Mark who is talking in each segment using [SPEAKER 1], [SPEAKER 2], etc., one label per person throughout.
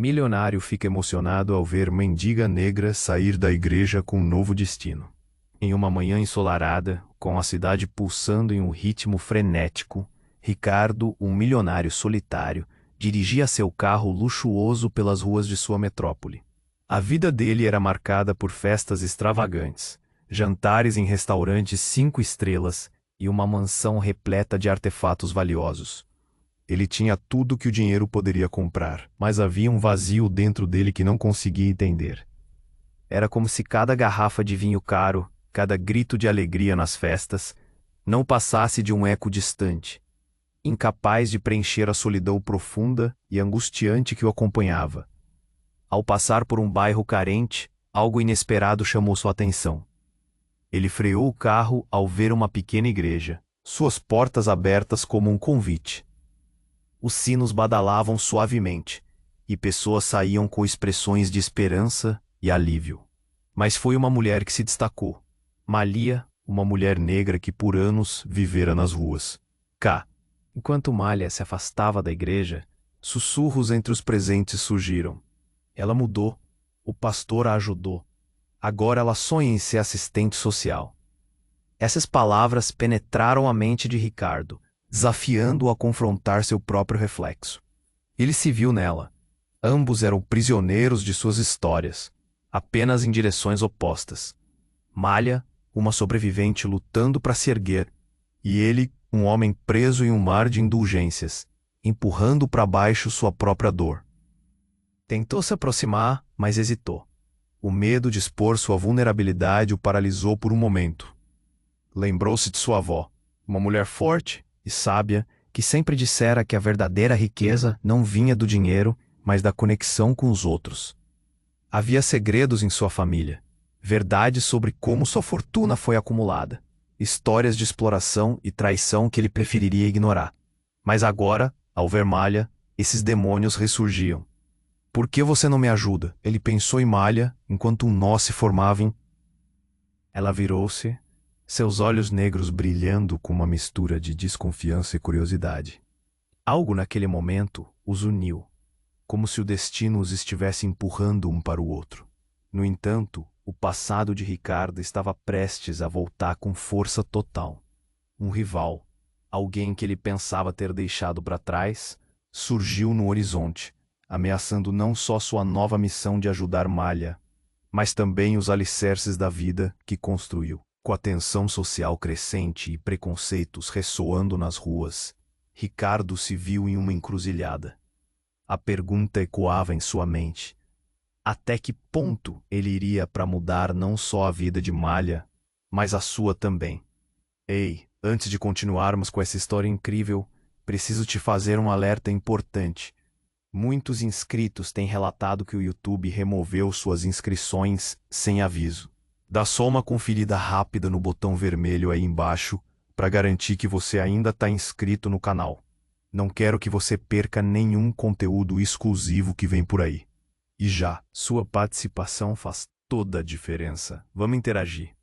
[SPEAKER 1] Milionário fica emocionado ao ver mendiga negra sair da igreja com um novo destino. Em uma manhã ensolarada, com a cidade pulsando em um ritmo frenético, Ricardo, um milionário solitário, dirigia seu carro luxuoso pelas ruas de sua metrópole. A vida dele era marcada por festas extravagantes, jantares em restaurantes 5 estrelas e uma mansão repleta de artefatos valiosos. Ele tinha tudo que o dinheiro poderia comprar, mas havia um vazio dentro dele que não conseguia entender. Era como se cada garrafa de vinho caro, cada grito de alegria nas festas, não passasse de um eco distante, incapaz de preencher a solidão profunda e angustiante que o acompanhava. Ao passar por um bairro carente, algo inesperado chamou sua atenção. Ele freou o carro ao ver uma pequena igreja, suas portas abertas como um convite. Os sinos badalavam suavemente, e pessoas saíam com expressões de esperança e alívio. Mas foi uma mulher que se destacou. Malia, uma mulher negra que por anos vivera nas ruas. Enquanto Malia se afastava da igreja, sussurros entre os presentes surgiram. Ela mudou. O pastor a ajudou. Agora ela sonha em ser assistente social. Essas palavras penetraram a mente de Ricardo, desafiando-o a confrontar seu próprio reflexo. Ele se viu nela. Ambos eram prisioneiros de suas histórias, apenas em direções opostas. Malia, uma sobrevivente lutando para se erguer, e ele, um homem preso em um mar de indulgências, empurrando para baixo sua própria dor. Tentou se aproximar, mas hesitou. O medo de expor sua vulnerabilidade o paralisou por um momento. Lembrou-se de sua avó, uma mulher forte e sábia que sempre dissera que a verdadeira riqueza não vinha do dinheiro, mas da conexão com os outros. Havia segredos em sua família, verdades sobre como sua fortuna foi acumulada, histórias de exploração e traição que ele preferiria ignorar. Mas agora, ao ver Malia, esses demônios ressurgiam. Por que você não me ajuda? Ele pensou em Malia enquanto um nó se formava em... Ela virou-se, seus olhos negros brilhando com uma mistura de desconfiança e curiosidade. Algo naquele momento os uniu, como se o destino os estivesse empurrando um para o outro. No entanto, o passado de Ricardo estava prestes a voltar com força total. Um rival, alguém que ele pensava ter deixado para trás, surgiu no horizonte, ameaçando não só sua nova missão de ajudar Malia, mas também os alicerces da vida que construiu. Com a tensão social crescente e preconceitos ressoando nas ruas, Ricardo se viu em uma encruzilhada. A pergunta ecoava em sua mente. Até que ponto ele iria para mudar não só a vida de Malia, mas a sua também? Ei, antes de continuarmos com essa história incrível, preciso te fazer um alerta importante. Muitos inscritos têm relatado que o YouTube removeu suas inscrições sem aviso. Dá só uma conferida rápida no botão vermelho aí embaixo para garantir que você ainda está inscrito no canal. Não quero que você perca nenhum conteúdo exclusivo que vem por aí. E já, sua participação faz toda a diferença. Vamos interagir.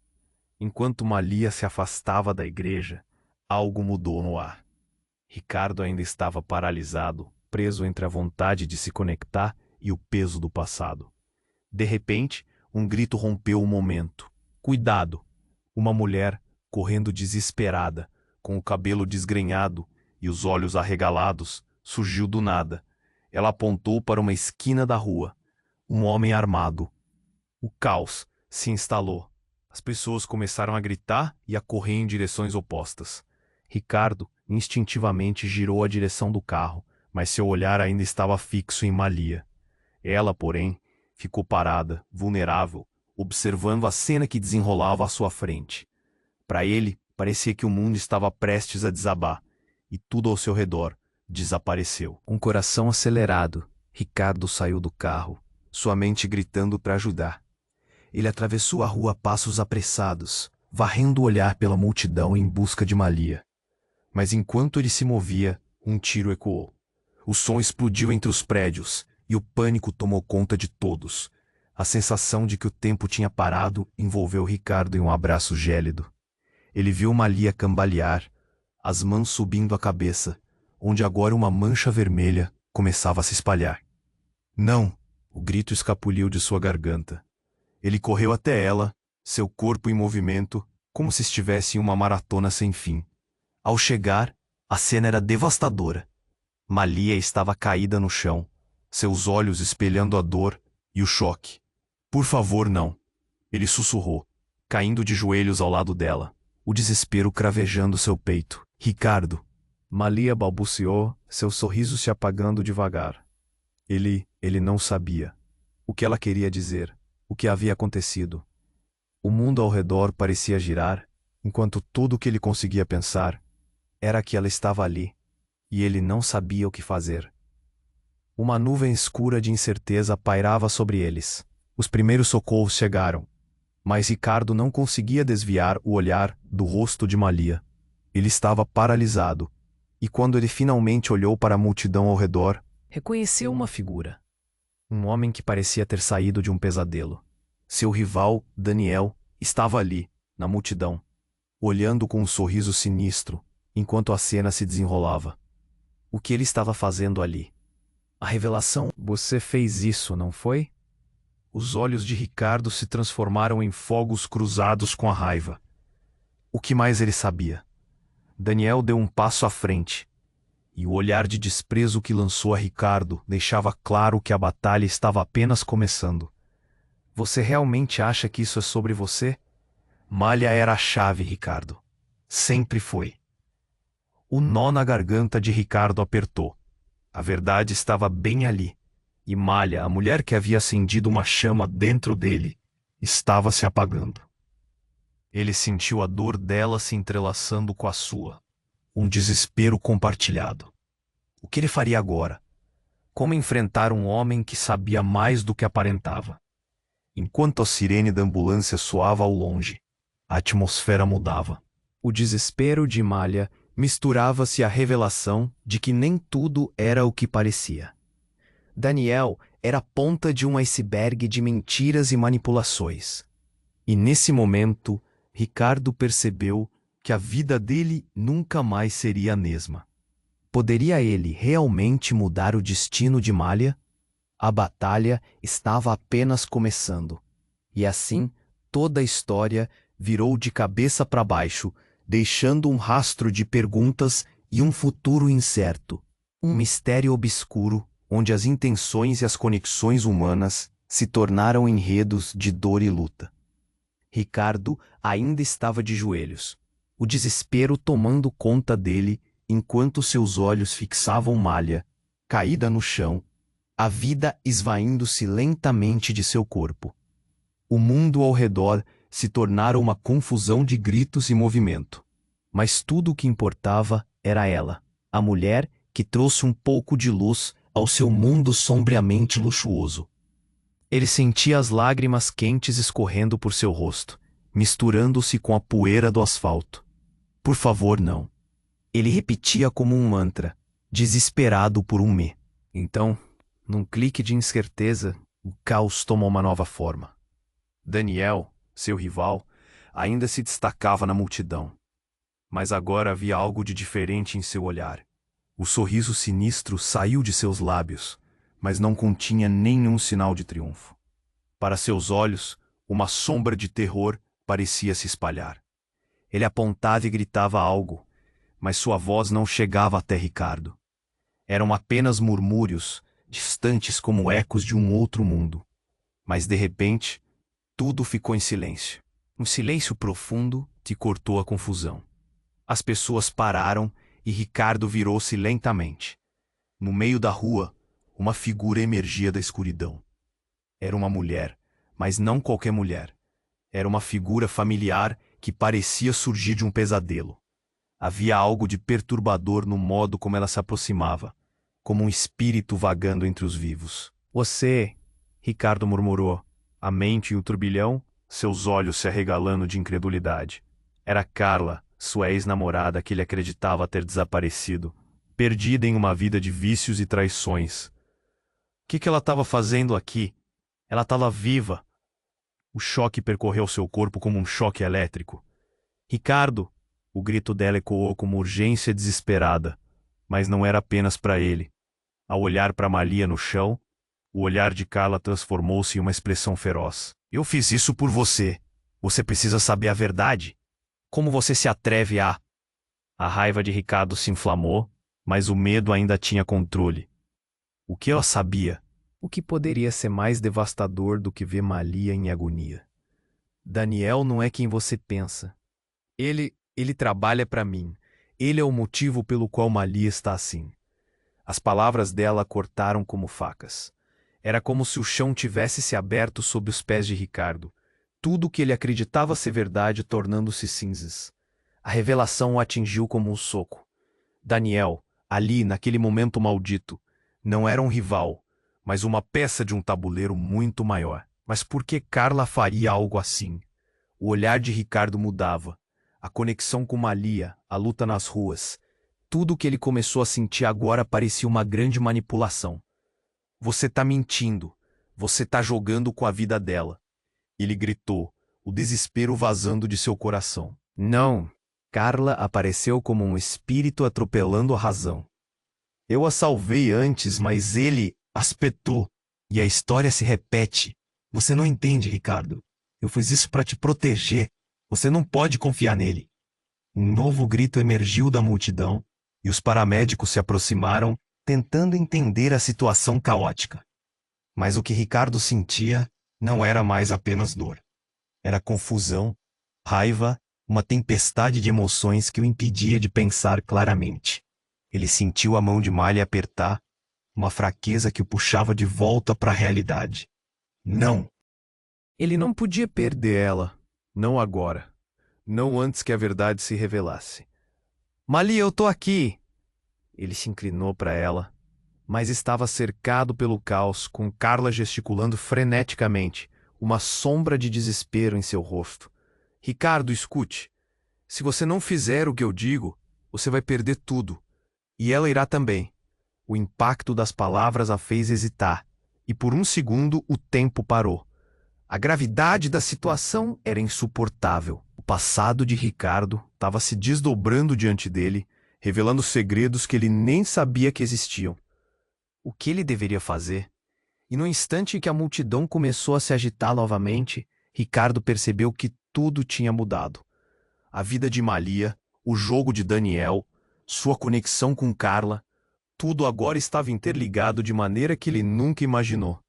[SPEAKER 1] Enquanto Malia se afastava da igreja, algo mudou no ar. Ricardo ainda estava paralisado, preso entre a vontade de se conectar e o peso do passado. De repente, um grito rompeu o momento. Cuidado! Uma mulher, correndo desesperada, com o cabelo desgrenhado e os olhos arregalados, surgiu do nada. Ela apontou para uma esquina da rua. Um homem armado. O caos se instalou. As pessoas começaram a gritar e a correr em direções opostas. Ricardo instintivamente girou a direção do carro, mas seu olhar ainda estava fixo em Malia. Ela, porém, ficou parada, vulnerável, observando a cena que desenrolava à sua frente. Para ele, parecia que o mundo estava prestes a desabar, e tudo ao seu redor desapareceu. Com o coração acelerado, Ricardo saiu do carro, sua mente gritando para ajudar. Ele atravessou a rua a passos apressados, varrendo o olhar pela multidão em busca de Malia. Mas enquanto ele se movia, um tiro ecoou. O som explodiu entre os prédios, e o pânico tomou conta de todos. A sensação de que o tempo tinha parado envolveu Ricardo em um abraço gélido. Ele viu Malia cambalear, as mãos subindo a cabeça, onde agora uma mancha vermelha começava a se espalhar. Não! O grito escapuliu de sua garganta. Ele correu até ela, seu corpo em movimento, como se estivesse em uma maratona sem fim. Ao chegar, a cena era devastadora. Malia estava caída no chão, seus olhos espelhando a dor e o choque. Por favor, não! Ele sussurrou, caindo de joelhos ao lado dela, o desespero cravejando seu peito. Ricardo! Malia balbuciou, seu sorriso se apagando devagar. Ele não sabia. O que ela queria dizer, o que havia acontecido. O mundo ao redor parecia girar, enquanto tudo o que ele conseguia pensar era que ela estava ali, e ele não sabia o que fazer. Uma nuvem escura de incerteza pairava sobre eles. Os primeiros socorros chegaram, mas Ricardo não conseguia desviar o olhar do rosto de Malia. Ele estava paralisado, e quando ele finalmente olhou para a multidão ao redor, reconheceu uma figura. Um homem que parecia ter saído de um pesadelo. Seu rival, Daniel, estava ali, na multidão, olhando com um sorriso sinistro, enquanto a cena se desenrolava. O que ele estava fazendo ali? A revelação: você fez isso, não foi? Os olhos de Ricardo se transformaram em fogos cruzados com a raiva. O que mais ele sabia? Daniel deu um passo à frente, e o olhar de desprezo que lançou a Ricardo deixava claro que a batalha estava apenas começando. Você realmente acha que isso é sobre você? Malha era a chave, Ricardo. Sempre foi. O nó na garganta de Ricardo apertou. A verdade estava bem ali. E Malha, a mulher que havia acendido uma chama dentro dele, estava se apagando. Ele sentiu a dor dela se entrelaçando com a sua. Um desespero compartilhado. O que ele faria agora? Como enfrentar um homem que sabia mais do que aparentava? Enquanto a sirene da ambulância soava ao longe, a atmosfera mudava. O desespero de Malha misturava-se à revelação de que nem tudo era o que parecia. Daniel era a ponta de um iceberg de mentiras e manipulações. E nesse momento, Ricardo percebeu que a vida dele nunca mais seria a mesma. Poderia ele realmente mudar o destino de Malha? A batalha estava apenas começando. E assim, toda a história virou de cabeça para baixo, deixando um rastro de perguntas e um futuro incerto. Um mistério obscuro, onde as intenções e as conexões humanas se tornaram enredos de dor e luta. Ricardo ainda estava de joelhos, o desespero tomando conta dele enquanto seus olhos fixavam Malha, caída no chão, a vida esvaindo-se lentamente de seu corpo. O mundo ao redor se tornara uma confusão de gritos e movimento. Mas tudo o que importava era ela, a mulher que trouxe um pouco de luz ao seu mundo sombriamente luxuoso. Ele sentia as lágrimas quentes escorrendo por seu rosto, misturando-se com a poeira do asfalto. Por favor, não. Ele repetia como um mantra, desesperado por um me. Então, num clique de incerteza, o caos tomou uma nova forma. Daniel, seu rival, ainda se destacava na multidão. Mas agora havia algo de diferente em seu olhar. O sorriso sinistro saiu de seus lábios, mas não continha nenhum sinal de triunfo. Para seus olhos, uma sombra de terror parecia se espalhar. Ele apontava e gritava algo, mas sua voz não chegava até Ricardo. Eram apenas murmúrios, distantes como ecos de um outro mundo. Mas de repente, tudo ficou em silêncio. Um silêncio profundo que cortou a confusão. As pessoas pararam e Ricardo virou-se lentamente. No meio da rua, uma figura emergia da escuridão. Era uma mulher, mas não qualquer mulher. Era uma figura familiar que parecia surgir de um pesadelo. Havia algo de perturbador no modo como ela se aproximava, como um espírito vagando entre os vivos. Você, Ricardo murmurou, a mente em um turbilhão, seus olhos se arregalando de incredulidade. Era Carla, sua ex-namorada que ele acreditava ter desaparecido, perdida em uma vida de vícios e traições. O que ela estava fazendo aqui? Ela estava viva. O choque percorreu seu corpo como um choque elétrico. Ricardo! O grito dela ecoou como urgência desesperada, mas não era apenas para ele. Ao olhar para Malia no chão, O olhar de Carla transformou-se em uma expressão feroz. Eu fiz isso por você. Você precisa saber a verdade. Como você se atreve a... A raiva de Ricardo se inflamou, mas o medo ainda tinha controle. O que ela sabia? O que poderia ser mais devastador do que ver Malia em agonia? Daniel não é quem você pensa. Ele trabalha para mim. Ele é o motivo pelo qual Malia está assim. As palavras dela cortaram como facas. Era como se o chão tivesse se aberto sob os pés de Ricardo. Tudo o que ele acreditava ser verdade tornando-se cinzas. A revelação o atingiu como um soco. Daniel, ali, naquele momento maldito, não era um rival, mas uma peça de um tabuleiro muito maior. Mas por que Carla faria algo assim? O olhar de Ricardo mudava. A conexão com Malia, a luta nas ruas. Tudo o que ele começou a sentir agora parecia uma grande manipulação. Você tá mentindo. Você tá jogando com a vida dela. Ele gritou, o desespero vazando de seu coração. Não. Carla apareceu como um espírito atropelando a razão. Eu a salvei antes, mas ele aspetou. E a história se repete. Você não entende, Ricardo. Eu fiz isso para te proteger. Você não pode confiar nele. Um novo grito emergiu da multidão, e os paramédicos se aproximaram, tentando entender a situação caótica. Mas o que Ricardo sentia não era mais apenas dor. Era confusão, raiva, uma tempestade de emoções que o impedia de pensar claramente. Ele sentiu a mão de Malia apertar, uma fraqueza que o puxava de volta para a realidade. Não! Ele não podia perder ela. Não agora. Não antes que a verdade se revelasse. Malia, eu tô aqui! Ele se inclinou para ela, mas estava cercado pelo caos, com Carla gesticulando freneticamente, uma sombra de desespero em seu rosto. Ricardo, escute. Se você não fizer o que eu digo, você vai perder tudo. E ela irá também. O impacto das palavras a fez hesitar, e por um segundo o tempo parou. A gravidade da situação era insuportável. O passado de Ricardo estava se desdobrando diante dele, revelando segredos que ele nem sabia que existiam. O que ele deveria fazer? E no instante em que a multidão começou a se agitar novamente, Ricardo percebeu que tudo tinha mudado. A vida de Malia, o jogo de Daniel, sua conexão com Carla, tudo agora estava interligado de maneira que ele nunca imaginou.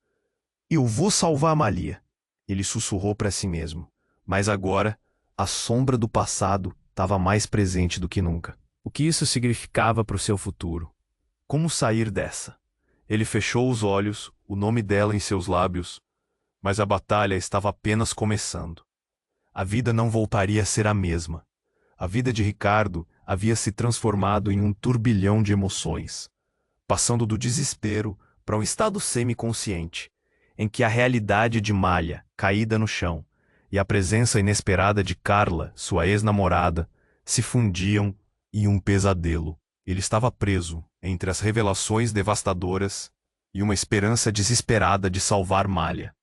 [SPEAKER 1] Eu vou salvar Malia, ele sussurrou para si mesmo. Mas agora, a sombra do passado estava mais presente do que nunca. O que isso significava para o seu futuro? Como sair dessa? Ele fechou os olhos, o nome dela em seus lábios, mas a batalha estava apenas começando. A vida não voltaria a ser a mesma. A vida de Ricardo havia se transformado em um turbilhão de emoções, passando do desespero para um estado semiconsciente, em que a realidade de Malia, caída no chão, e a presença inesperada de Carla, sua ex-namorada, se fundiam em um pesadelo. Ele estava preso entre as revelações devastadoras e uma esperança desesperada de salvar Malia.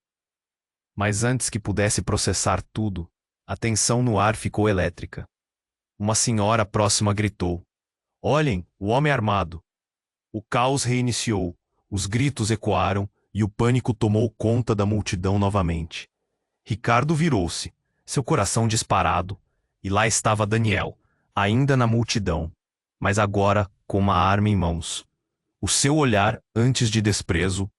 [SPEAKER 1] Mas antes que pudesse processar tudo, a tensão no ar ficou elétrica. Uma senhora próxima gritou: "Olhem, o homem armado!" O caos reiniciou, os gritos ecoaram e o pânico tomou conta da multidão novamente. Ricardo virou-se, seu coração disparado, e lá estava Daniel, ainda na multidão, mas agora com uma arma em mãos. O seu olhar, antes de desprezo,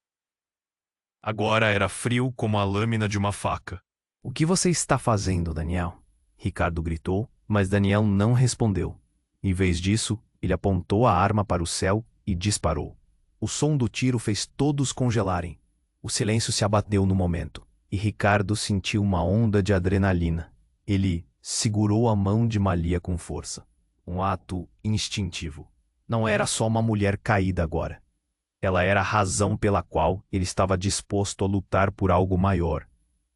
[SPEAKER 1] agora era frio como a lâmina de uma faca. "O que você está fazendo, Daniel?" Ricardo gritou, mas Daniel não respondeu. Em vez disso, ele apontou a arma para o céu e disparou. O som do tiro fez todos congelarem. O silêncio se abateu no momento, e Ricardo sentiu uma onda de adrenalina. Ele segurou a mão de Malia com força. Um ato instintivo. Não era só uma mulher caída agora. Ela era a razão pela qual ele estava disposto a lutar por algo maior.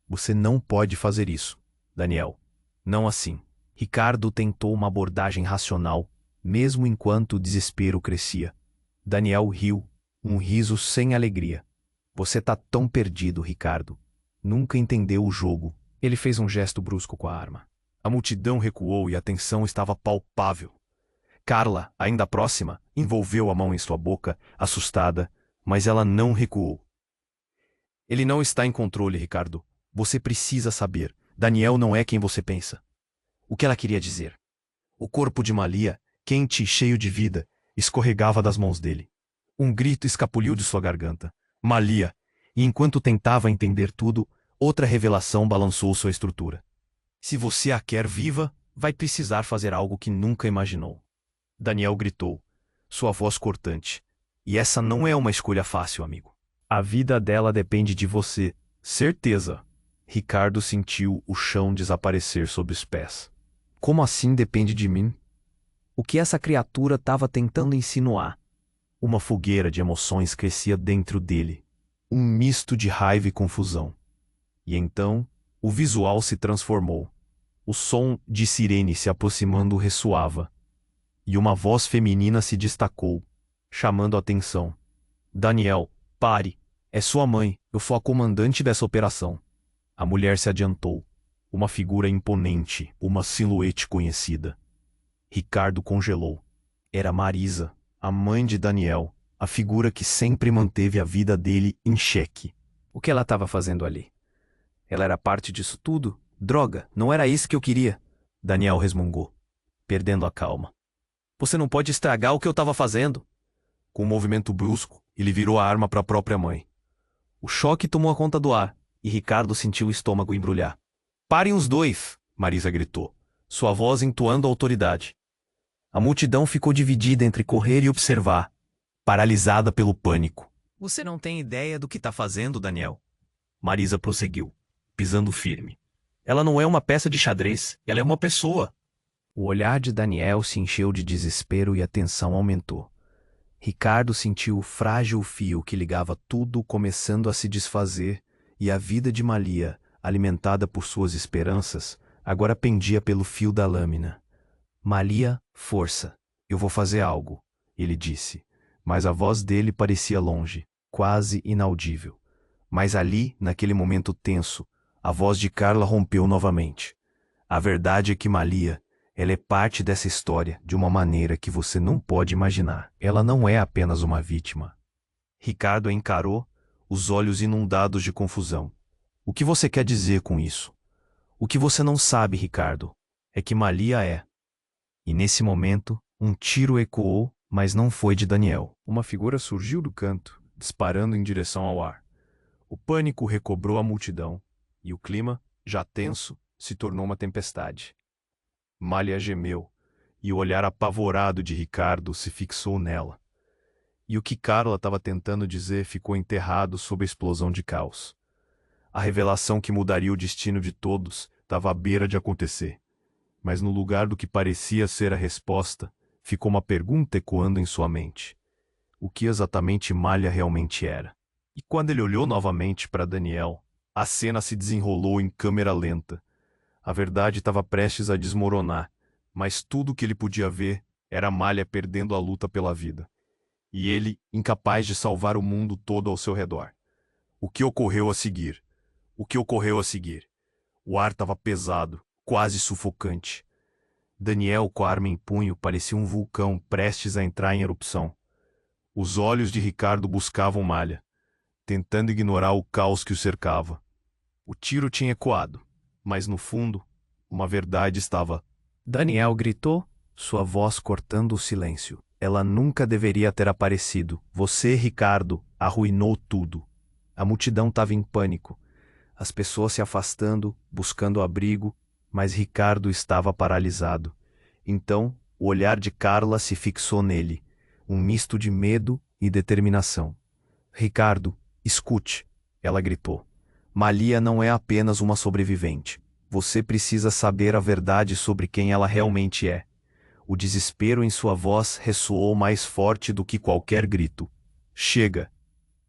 [SPEAKER 1] Você não pode fazer isso, Daniel. Não assim. Ricardo tentou uma abordagem racional, mesmo enquanto o desespero crescia. Daniel riu, um riso sem alegria. Você tá tão perdido, Ricardo. Nunca entendeu o jogo. Ele fez um gesto brusco com a arma. A multidão recuou e a tensão estava palpável. Carla, ainda próxima, envolveu a mão em sua boca, assustada, mas ela não recuou. Ele não está em controle, Ricardo. Você precisa saber. Daniel não é quem você pensa. O que ela queria dizer? O corpo de Malia, quente e cheio de vida, escorregava das mãos dele. Um grito escapuliu de sua garganta. Malia! E enquanto tentava entender tudo, outra revelação balançou sua estrutura. Se você a quer viva, vai precisar fazer algo que nunca imaginou. Daniel gritou, sua voz cortante. E essa não é uma escolha fácil, amigo. A vida dela depende de você, certeza. Ricardo sentiu o chão desaparecer sob os pés. Como assim depende de mim? O que essa criatura estava tentando insinuar? Uma fogueira de emoções crescia dentro dele. Um misto de raiva e confusão. E então, o visual se transformou. O som de sirene se aproximando ressoava. E uma voz feminina se destacou, chamando a atenção. Daniel, pare. É sua mãe. Eu sou a comandante dessa operação. A mulher se adiantou. Uma figura imponente, uma silhuete conhecida. Ricardo congelou. Era Marisa, a mãe de Daniel, a figura que sempre manteve a vida dele em xeque. O que ela estava fazendo ali? Ela era parte disso tudo? Droga, não era isso que eu queria. Daniel resmungou, perdendo a calma. Você não pode estragar o que eu estava fazendo. Com um movimento brusco, ele virou a arma para a própria mãe. O choque tomou a conta do ar, e Ricardo sentiu o estômago embrulhar. Parem os dois! Marisa gritou, sua voz entoando autoridade. A multidão ficou dividida entre correr e observar, paralisada pelo pânico. Você não tem ideia do que está fazendo, Daniel. Marisa prosseguiu, pisando firme. Ela não é uma peça de xadrez, ela é uma pessoa. O olhar de Daniel se encheu de desespero e a tensão aumentou. Ricardo sentiu o frágil fio que ligava tudo começando a se desfazer, e a vida de Malia, alimentada por suas esperanças, agora pendia pelo fio da lâmina. Malia, força, eu vou fazer algo, ele disse, mas a voz dele parecia longe, quase inaudível. Mas ali, naquele momento tenso, a voz de Carla rompeu novamente. A verdade é que Malia, ela é parte dessa história de uma maneira que você não pode imaginar. Ela não é apenas uma vítima. Ricardo a encarou, os olhos inundados de confusão. O que você quer dizer com isso? O que você não sabe, Ricardo, é que Malia é. E nesse momento, um tiro ecoou, mas não foi de Daniel. Uma figura surgiu do canto, disparando em direção ao ar. O pânico recobrou a multidão, e o clima, já tenso, se tornou uma tempestade. Malia gemeu, e o olhar apavorado de Ricardo se fixou nela. E o que Carla estava tentando dizer ficou enterrado sob a explosão de caos. A revelação que mudaria o destino de todos estava à beira de acontecer. Mas no lugar do que parecia ser a resposta, ficou uma pergunta ecoando em sua mente. O que exatamente Malia realmente era? E quando ele olhou novamente para Daniel, a cena se desenrolou em câmera lenta. A verdade estava prestes a desmoronar, mas tudo o que ele podia ver era Malia perdendo a luta pela vida. E ele, incapaz de salvar o mundo todo ao seu redor. O que ocorreu a seguir? O que ocorreu a seguir? O ar estava pesado, quase sufocante. Daniel, com a arma em punho, parecia um vulcão prestes a entrar em erupção. Os olhos de Ricardo buscavam Malia, tentando ignorar o caos que o cercava. O tiro tinha ecoado, mas no fundo, uma verdade estava. Daniel gritou, sua voz cortando o silêncio. Ela nunca deveria ter aparecido. Você, Ricardo, arruinou tudo. A multidão estava em pânico. As pessoas se afastando, buscando abrigo, mas Ricardo estava paralisado. Então, o olhar de Carla se fixou nele, um misto de medo e determinação. Ricardo, escute, ela gritou. Malia não é apenas uma sobrevivente. Você precisa saber a verdade sobre quem ela realmente é. O desespero em sua voz ressoou mais forte do que qualquer grito. Chega!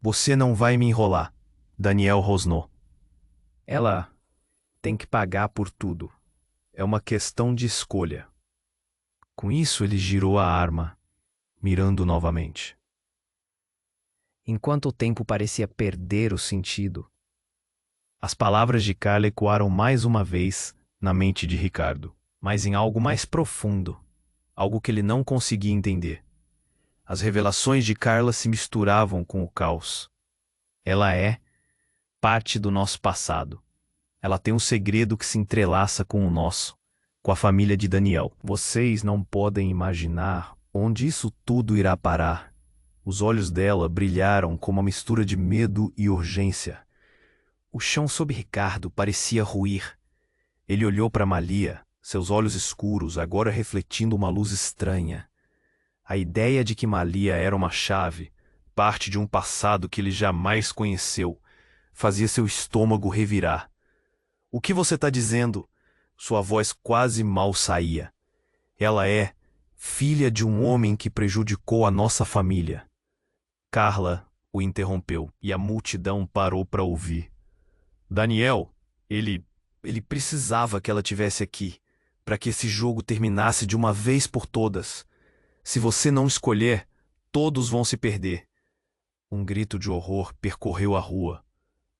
[SPEAKER 1] Você não vai me enrolar. Daniel rosnou. Ela tem que pagar por tudo. É uma questão de escolha. Com isso, ele girou a arma, mirando novamente. Enquanto o tempo parecia perder o sentido, as palavras de Carla ecoaram mais uma vez na mente de Ricardo, mas em algo mais profundo, algo que ele não conseguia entender. As revelações de Carla se misturavam com o caos. Ela é parte do nosso passado. Ela tem um segredo que se entrelaça com o nosso, com a família de Daniel. Vocês não podem imaginar onde isso tudo irá parar. Os olhos dela brilharam com uma mistura de medo e urgência. O chão sob Ricardo parecia ruir. Ele olhou para Malia, seus olhos escuros agora refletindo uma luz estranha. A ideia de que Malia era uma chave, parte de um passado que ele jamais conheceu, fazia seu estômago revirar. O que você está dizendo? Sua voz quase mal saía. Ela é filha de um homem que prejudicou a nossa família. Carla o interrompeu e a multidão parou para ouvir. Daniel, ele precisava que ela tivesse aqui, para que esse jogo terminasse de uma vez por todas. Se você não escolher, todos vão se perder. Um grito de horror percorreu a rua.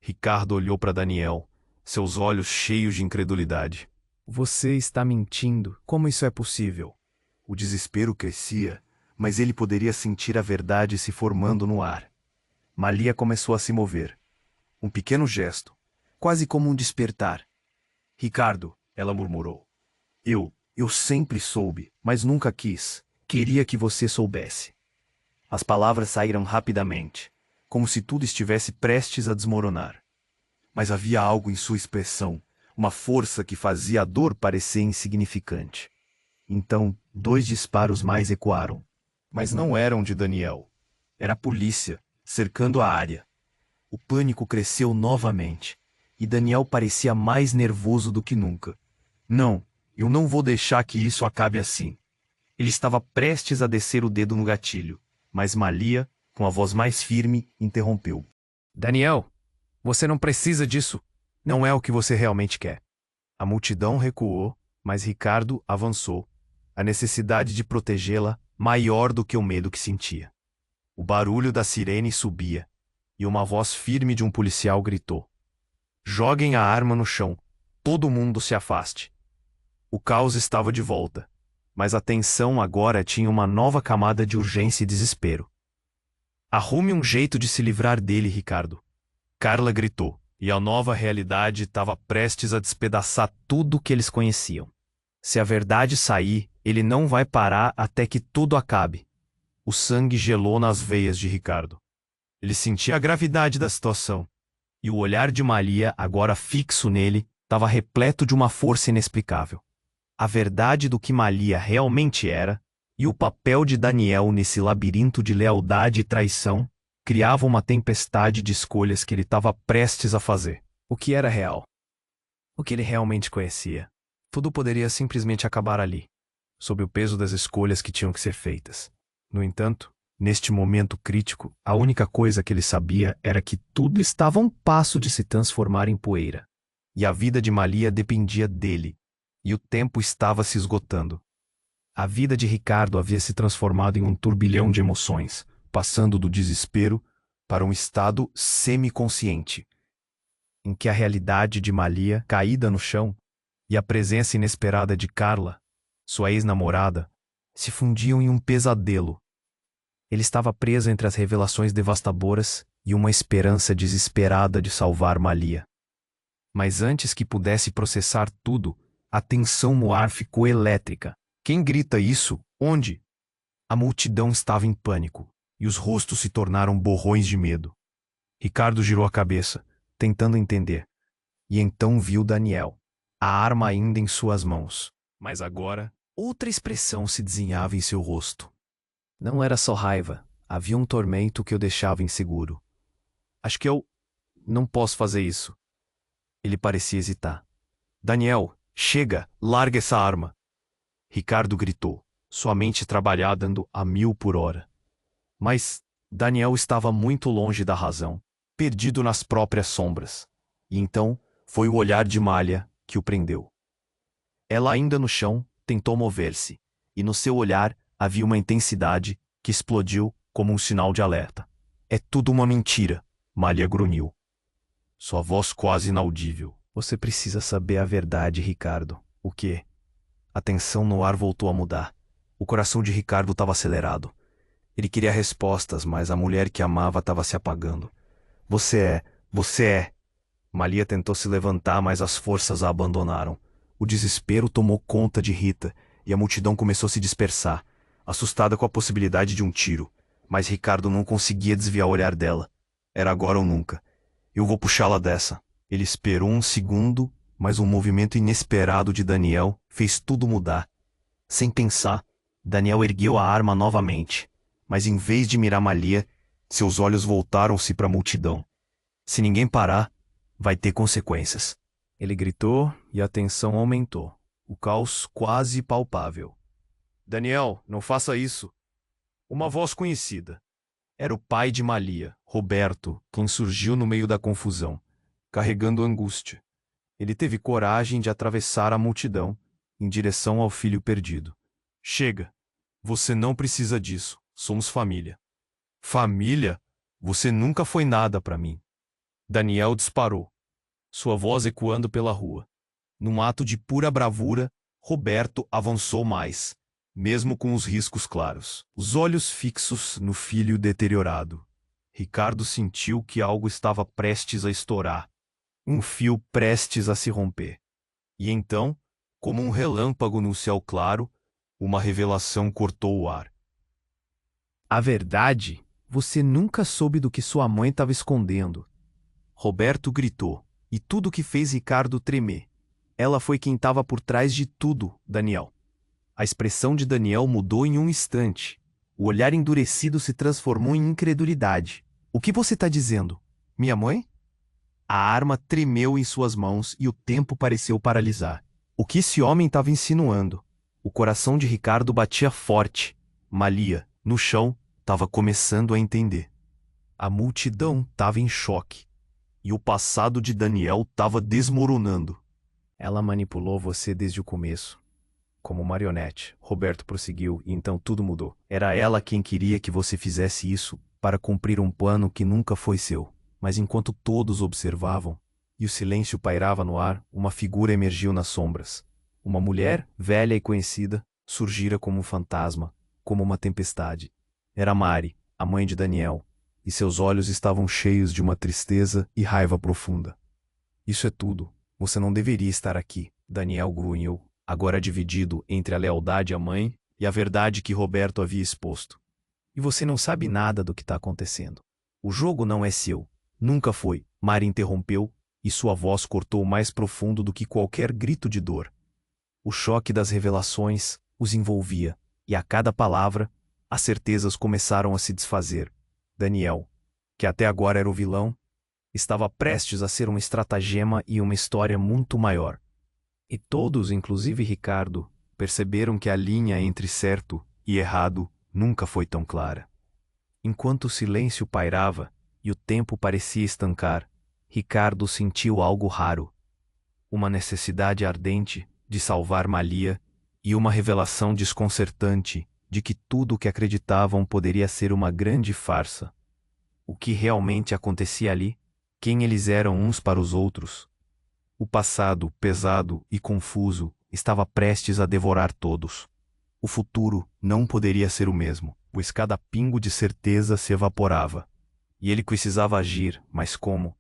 [SPEAKER 1] Ricardo olhou para Daniel, seus olhos cheios de incredulidade. Você está mentindo. Como isso é possível? O desespero crescia, mas ele poderia sentir a verdade se formando no ar. Malia começou a se mover. Um pequeno gesto, quase como um despertar. Ricardo, ela murmurou. Eu sempre soube, mas nunca quis. Queria que você soubesse. As palavras saíram rapidamente, como se tudo estivesse prestes a desmoronar. Mas havia algo em sua expressão, uma força que fazia a dor parecer insignificante. Então, 2 disparos mais ecoaram. Mas não eram de Daniel. Era a polícia, cercando a área. O pânico cresceu novamente, e Daniel parecia mais nervoso do que nunca. Não, eu não vou deixar que isso acabe assim. Ele estava prestes a descer o dedo no gatilho, mas Malia, com a voz mais firme, interrompeu. Daniel, você não precisa disso. Não é o que você realmente quer. A multidão recuou, mas Ricardo avançou, a necessidade de protegê-la maior do que o medo que sentia. O barulho da sirene subia, e uma voz firme de um policial gritou. Joguem a arma no chão. Todo mundo se afaste. O caos estava de volta, mas a tensão agora tinha uma nova camada de urgência e desespero. Arrume um jeito de se livrar dele, Ricardo. Carla gritou, e a nova realidade estava prestes a despedaçar tudo o que eles conheciam. Se a verdade sair, ele não vai parar até que tudo acabe. O sangue gelou nas veias de Ricardo. Ele sentia a gravidade da situação, e o olhar de Malia, agora fixo nele, estava repleto de uma força inexplicável. A verdade do que Malia realmente era, e o papel de Daniel nesse labirinto de lealdade e traição, criava uma tempestade de escolhas que ele estava prestes a fazer. O que era real? O que ele realmente conhecia? Tudo poderia simplesmente acabar ali, sob o peso das escolhas que tinham que ser feitas. No entanto, neste momento crítico, a única coisa que ele sabia era que tudo estava a um passo de se transformar em poeira. E a vida de Malia dependia dele, e o tempo estava se esgotando. A vida de Ricardo havia se transformado em um turbilhão de emoções, passando do desespero para um estado semiconsciente, em que a realidade de Malia, caída no chão, e a presença inesperada de Carla, sua ex-namorada, se fundiam em um pesadelo. Ele estava preso entre as revelações devastadoras e uma esperança desesperada de salvar Malia. Mas antes que pudesse processar tudo, a tensão no ar ficou elétrica. Quem grita isso? Onde? A multidão estava em pânico, e os rostos se tornaram borrões de medo. Ricardo girou a cabeça, tentando entender, e então viu Daniel, a arma ainda em suas mãos. Mas agora, outra expressão se desenhava em seu rosto. Não era só raiva, havia um tormento que o deixava inseguro. Acho que eu não posso fazer isso. Ele parecia hesitar. Daniel, chega, larga essa arma. Ricardo gritou, sua mente trabalhava dando a 1000 por hora. Mas Daniel estava muito longe da razão, perdido nas próprias sombras. E então foi o olhar de Malia que o prendeu. Ela ainda no chão tentou mover-se, e no seu olhar havia uma intensidade que explodiu como um sinal de alerta. É tudo uma mentira, Malia grunhiu. Sua voz quase inaudível. Você precisa saber a verdade, Ricardo. O quê? A tensão no ar voltou a mudar. O coração de Ricardo estava acelerado. Ele queria respostas, mas a mulher que amava estava se apagando. Você é... Malia tentou se levantar, mas as forças a abandonaram. O desespero tomou conta de Rita, e a multidão começou a se dispersar, assustada com a possibilidade de um tiro. Mas Ricardo não conseguia desviar o olhar dela. Era agora ou nunca. Eu vou puxá-la dessa. Ele esperou um segundo, mas um movimento inesperado de Daniel fez tudo mudar. Sem pensar, Daniel ergueu a arma novamente, mas em vez de mirar Malia, seus olhos voltaram-se para a multidão. Se ninguém parar, vai ter consequências. Ele gritou e a tensão aumentou. O caos quase palpável. Daniel, não faça isso. Uma voz conhecida. Era o pai de Malia, Roberto, quem surgiu no meio da confusão, carregando angústia. Ele teve coragem de atravessar a multidão em direção ao filho perdido. Chega. Você não precisa disso. Somos família. Família? Você nunca foi nada para mim. Daniel disparou, sua voz ecoando pela rua. Num ato de pura bravura, Roberto avançou mais, mesmo com os riscos claros, os olhos fixos no filho deteriorado. Ricardo sentiu que algo estava prestes a estourar, um fio prestes a se romper. E então, como um relâmpago no céu claro, uma revelação cortou o ar. A verdade, você nunca soube do que sua mãe estava escondendo. Roberto gritou, e tudo que fez Ricardo tremer. Ela foi quem estava por trás de tudo, Daniel. A expressão de Daniel mudou em um instante. O olhar endurecido se transformou em incredulidade. O que você está dizendo? Minha mãe? A arma tremeu em suas mãos e o tempo pareceu paralisar. O que esse homem estava insinuando? O coração de Ricardo batia forte. Malia, no chão, estava começando a entender. A multidão estava em choque. E o passado de Daniel estava desmoronando. Ela manipulou você desde o começo. Como marionete, Roberto prosseguiu, e então tudo mudou. Era ela quem queria que você fizesse isso para cumprir um plano que nunca foi seu. Mas enquanto todos observavam, e o silêncio pairava no ar, uma figura emergiu nas sombras. Uma mulher, velha e conhecida, surgira como um fantasma, como uma tempestade. Era Mari, a mãe de Daniel, e seus olhos estavam cheios de uma tristeza e raiva profunda. Isso é tudo. Você não deveria estar aqui, Daniel grunhiu, agora dividido entre a lealdade à mãe e a verdade que Roberto havia exposto. E você não sabe nada do que está acontecendo. O jogo não é seu. Nunca foi. Mari interrompeu, e sua voz cortou mais profundo do que qualquer grito de dor. O choque das revelações os envolvia, e a cada palavra, as certezas começaram a se desfazer. Daniel, que até agora era o vilão, estava prestes a ser um estratagema e uma história muito maior. E todos, inclusive Ricardo, perceberam que a linha entre certo e errado nunca foi tão clara. Enquanto o silêncio pairava e o tempo parecia estancar, Ricardo sentiu algo raro. Uma necessidade ardente de salvar Malia e uma revelação desconcertante de que tudo o que acreditavam poderia ser uma grande farsa. O que realmente acontecia ali? Quem eles eram uns para os outros? O passado, pesado e confuso, estava prestes a devorar todos. O futuro não poderia ser o mesmo, pois cada pingo de certeza se evaporava. E ele precisava agir, mas como?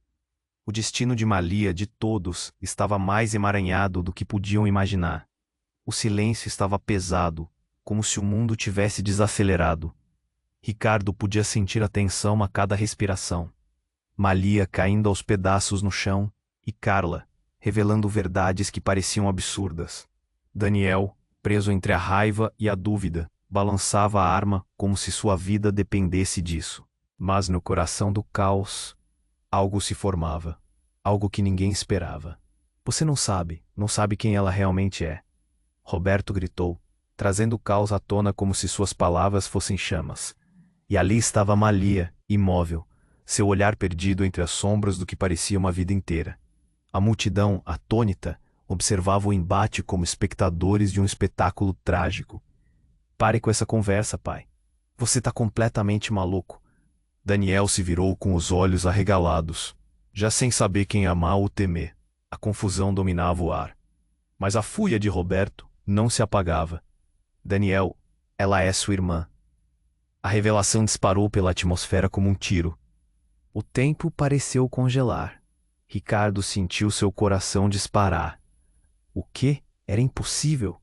[SPEAKER 1] O destino de Malia, de todos, estava mais emaranhado do que podiam imaginar. O silêncio estava pesado, como se o mundo tivesse desacelerado. Ricardo podia sentir a tensão a cada respiração. Malia caindo aos pedaços no chão, e Carla, revelando verdades que pareciam absurdas. Daniel, preso entre a raiva e a dúvida, balançava a arma como se sua vida dependesse disso. Mas no coração do caos, algo se formava. Algo que ninguém esperava. Você não sabe quem ela realmente é. Roberto gritou, trazendo o caos à tona como se suas palavras fossem chamas. E ali estava Malia, imóvel, seu olhar perdido entre as sombras do que parecia uma vida inteira. A multidão, atônita, observava o embate como espectadores de um espetáculo trágico. Pare com essa conversa, pai. Você está completamente maluco. Daniel se virou com os olhos arregalados, já sem saber quem amar ou temer. A confusão dominava o ar. Mas a fúria de Roberto não se apagava. Daniel, ela é sua irmã. A revelação disparou pela atmosfera como um tiro. O tempo pareceu congelar. Ricardo sentiu seu coração disparar. O quê? Era impossível.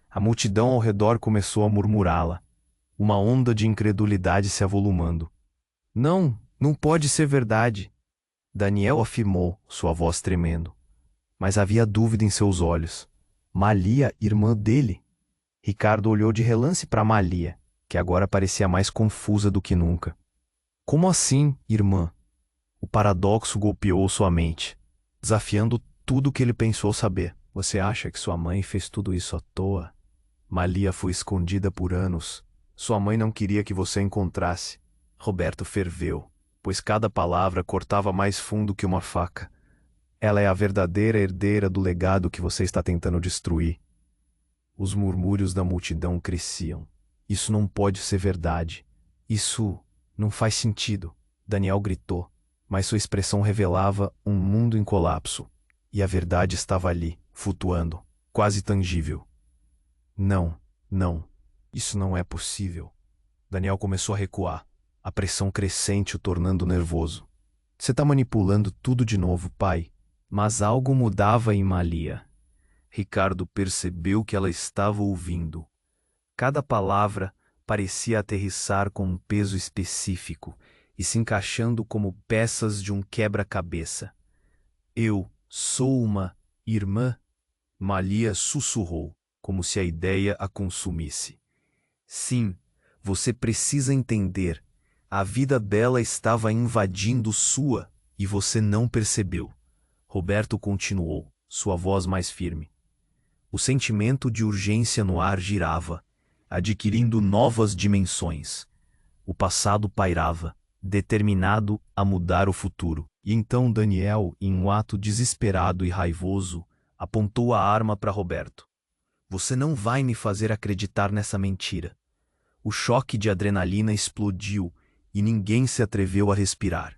[SPEAKER 1] A multidão ao redor começou a murmurá-la. Uma onda de incredulidade se avolumando. Não, não pode ser verdade, Daniel afirmou, sua voz tremendo. Mas havia dúvida em seus olhos. Malia, irmã dele? Ricardo olhou de relance para Malia, que agora parecia mais confusa do que nunca. Como assim, irmã? O paradoxo golpeou sua mente, desafiando tudo o que ele pensou saber. Você acha que sua mãe fez tudo isso à toa? Malia foi escondida por anos. Sua mãe não queria que você a encontrasse. Roberto ferveu, pois cada palavra cortava mais fundo que uma faca. Ela é a verdadeira herdeira do legado que você está tentando destruir. Os murmúrios da multidão cresciam. Isso não pode ser verdade. Isso não faz sentido, Daniel gritou, mas sua expressão revelava um mundo em colapso. E a verdade estava ali, flutuando, quase tangível. Não, não, isso não é possível. Daniel começou a recuar, a pressão crescente o tornando nervoso. Você está manipulando tudo de novo, pai. Mas algo mudava em Malia. Ricardo percebeu que ela estava ouvindo. Cada palavra parecia aterrissar com um peso específico e se encaixando como peças de um quebra-cabeça. Eu sou uma irmã? Malia sussurrou, como se a ideia a consumisse. Sim, você precisa entender. A vida dela estava invadindo sua e você não percebeu. Roberto continuou, sua voz mais firme. O sentimento de urgência no ar girava, adquirindo novas dimensões. O passado pairava, determinado a mudar o futuro. E então Daniel, em um ato desesperado e raivoso, apontou a arma para Roberto. Você não vai me fazer acreditar nessa mentira. O choque de adrenalina explodiu e ninguém se atreveu a respirar.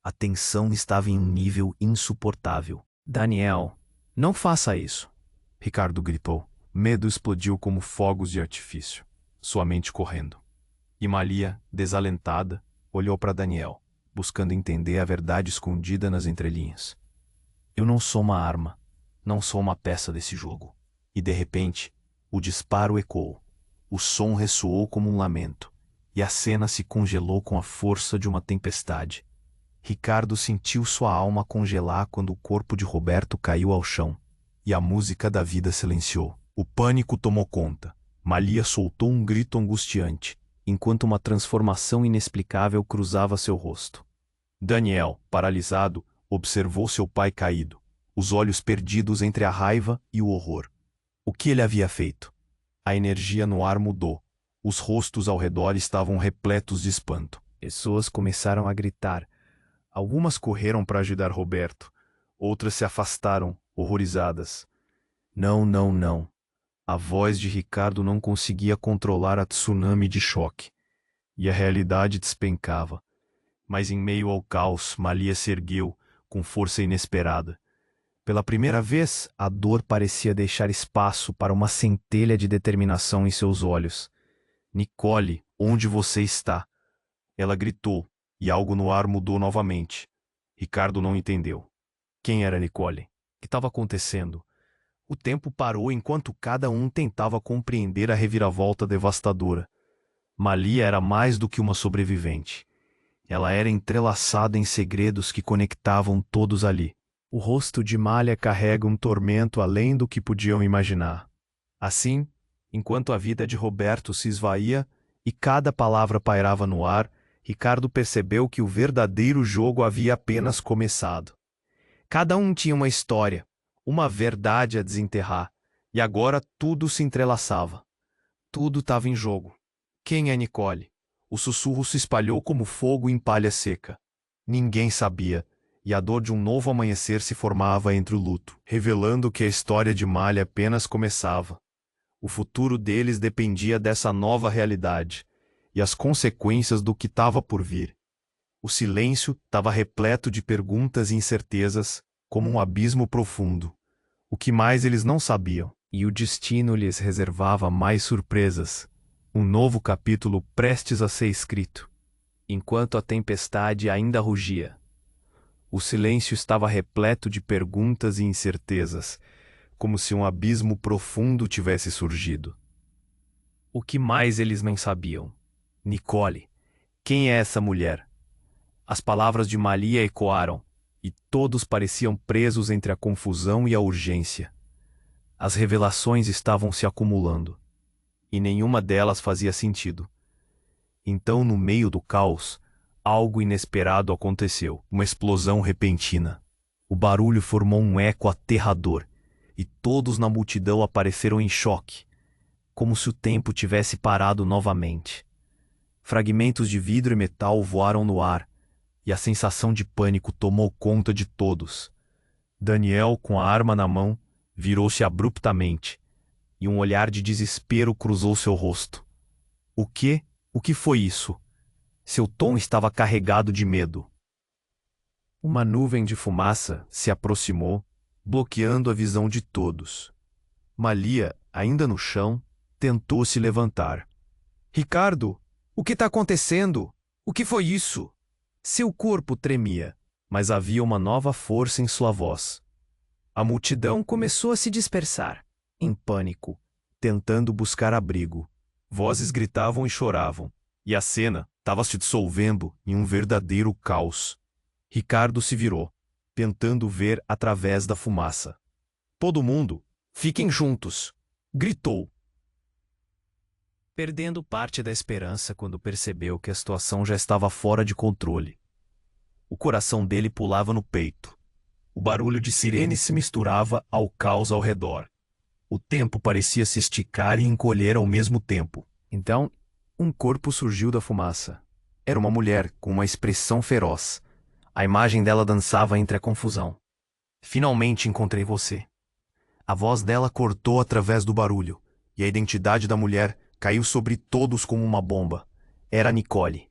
[SPEAKER 1] A tensão estava em um nível insuportável. Daniel, não faça isso, Ricardo gritou. Medo explodiu como fogos de artifício, sua mente correndo. E Malia, desalentada, olhou para Daniel, buscando entender a verdade escondida nas entrelinhas. Eu não sou uma arma, não sou uma peça desse jogo. E de repente, o disparo ecoou. O som ressoou como um lamento, e a cena se congelou com a força de uma tempestade. Ricardo sentiu sua alma congelar quando o corpo de Roberto caiu ao chão, e a música da vida silenciou. O pânico tomou conta. Malia soltou um grito angustiante, enquanto uma transformação inexplicável cruzava seu rosto. Daniel, paralisado, observou seu pai caído, os olhos perdidos entre a raiva e o horror. O que ele havia feito? A energia no ar mudou. Os rostos ao redor estavam repletos de espanto. Pessoas começaram a gritar. Algumas correram para ajudar Roberto. Outras se afastaram, horrorizadas. Não, não, não. A voz de Ricardo não conseguia controlar a tsunami de choque. E a realidade despencava. Mas em meio ao caos, Malia se ergueu, com força inesperada. Pela primeira vez, a dor parecia deixar espaço para uma centelha de determinação em seus olhos. Nicole, onde você está? Ela gritou, e algo no ar mudou novamente. Ricardo não entendeu. Quem era Nicole? O que estava acontecendo? O tempo parou enquanto cada um tentava compreender a reviravolta devastadora. Malia era mais do que uma sobrevivente. Ela era entrelaçada em segredos que conectavam todos ali. O rosto de Malia carrega um tormento além do que podiam imaginar. Assim, enquanto a vida de Roberto se esvaía e cada palavra pairava no ar, Ricardo percebeu que o verdadeiro jogo havia apenas começado. Cada um tinha uma história, uma verdade a desenterrar, e agora tudo se entrelaçava. Tudo estava em jogo. Quem é Nicole? O sussurro se espalhou como fogo em palha seca. Ninguém sabia, e a dor de um novo amanhecer se formava entre o luto, revelando que a história de Malia apenas começava. O futuro deles dependia dessa nova realidade, e as consequências do que estava por vir. O silêncio estava repleto de perguntas e incertezas, como um abismo profundo. O que mais eles não sabiam, e o destino lhes reservava mais surpresas. Um novo capítulo prestes a ser escrito. Enquanto a tempestade ainda rugia. O silêncio estava repleto de perguntas e incertezas, como se um abismo profundo tivesse surgido. O que mais eles não sabiam? Nicole, quem é essa mulher? As palavras de Malia ecoaram, e todos pareciam presos entre a confusão e a urgência. As revelações estavam se acumulando, e nenhuma delas fazia sentido. Então, no meio do caos, algo inesperado aconteceu, uma explosão repentina. O barulho formou um eco aterrador, e todos na multidão apareceram em choque, como se o tempo tivesse parado novamente. Fragmentos de vidro e metal voaram no ar, e a sensação de pânico tomou conta de todos. Daniel, com a arma na mão, virou-se abruptamente, e um olhar de desespero cruzou seu rosto. O quê? O que foi isso? Seu tom estava carregado de medo. Uma nuvem de fumaça se aproximou, bloqueando a visão de todos. Malia, ainda no chão, tentou se levantar. Ricardo, o que está acontecendo? O que foi isso? Seu corpo tremia, mas havia uma nova força em sua voz. A multidão começou a se dispersar, em pânico, tentando buscar abrigo. Vozes gritavam e choravam, e a cena estava se dissolvendo em um verdadeiro caos. Ricardo se virou, tentando ver através da fumaça. Todo mundo, fiquem juntos! Gritou. Perdendo parte da esperança quando percebeu que a situação já estava fora de controle. O coração dele pulava no peito. O barulho de sirene se misturava ao caos ao redor. O tempo parecia se esticar e encolher ao mesmo tempo. Então, um corpo surgiu da fumaça. Era uma mulher com uma expressão feroz. A imagem dela dançava entre a confusão. Finalmente encontrei você. A voz dela cortou através do barulho, e a identidade da mulher caiu sobre todos como uma bomba. Era Nicole.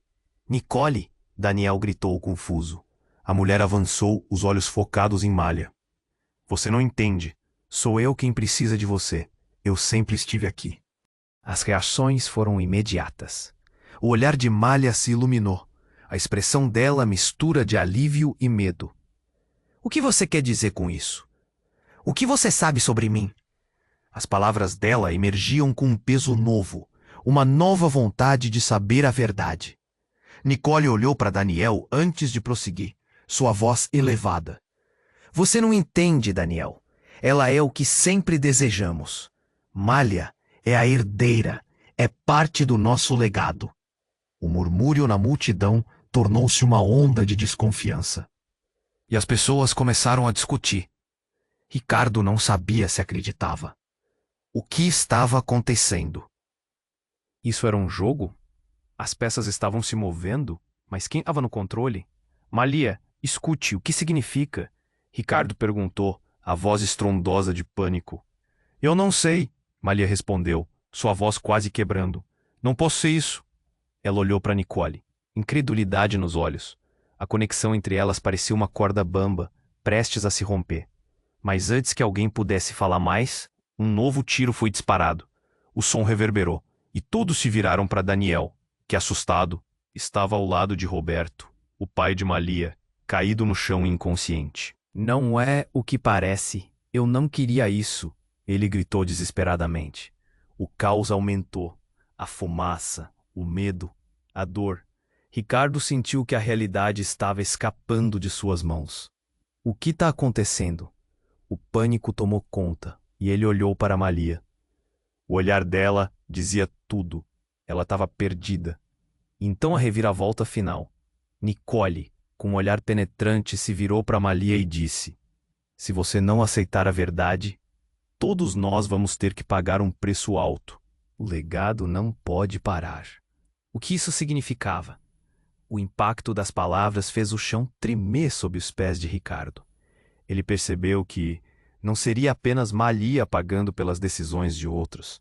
[SPEAKER 1] Nicole! Daniel gritou confuso. A mulher avançou, os olhos focados em Malia. Você não entende. Sou eu quem precisa de você. Eu sempre estive aqui. As reações foram imediatas. O olhar de Malia se iluminou. A expressão dela mistura de alívio e medo. O que você quer dizer com isso? O que você sabe sobre mim? As palavras dela emergiam com um peso novo, uma nova vontade de saber a verdade. Nicole olhou para Daniel antes de prosseguir, sua voz elevada. Você não entende, Daniel. Ela é o que sempre desejamos. Malia é a herdeira, é parte do nosso legado. O murmúrio na multidão tornou-se uma onda de desconfiança. E as pessoas começaram a discutir. Ricardo não sabia se acreditava. O que estava acontecendo? Isso era um jogo? As peças estavam se movendo, mas quem estava no controle? Malia, escute, o que significa? Ricardo perguntou, a voz estrondosa de pânico. Eu não sei, Malia respondeu, sua voz quase quebrando. Não posso ser isso. Ela olhou para Nicole, incredulidade nos olhos. A conexão entre elas parecia uma corda bamba, prestes a se romper. Mas antes que alguém pudesse falar mais, um novo tiro foi disparado. O som reverberou, e todos se viraram para Daniel, que, assustado, estava ao lado de Roberto, o pai de Malia, caído no chão inconsciente. Não é o que parece. Eu não queria isso, ele gritou desesperadamente. O caos aumentou. A fumaça, o medo, a dor. Ricardo sentiu que a realidade estava escapando de suas mãos. O que está acontecendo? O pânico tomou conta, e ele olhou para Malia. O olhar dela dizia tudo. Ela estava perdida. Então a reviravolta final. Nicole, com um olhar penetrante, se virou para Malia e disse: se você não aceitar a verdade, todos nós vamos ter que pagar um preço alto. O legado não pode parar. O que isso significava? O impacto das palavras fez o chão tremer sob os pés de Ricardo. Ele percebeu que não seria apenas Malia pagando pelas decisões de outros.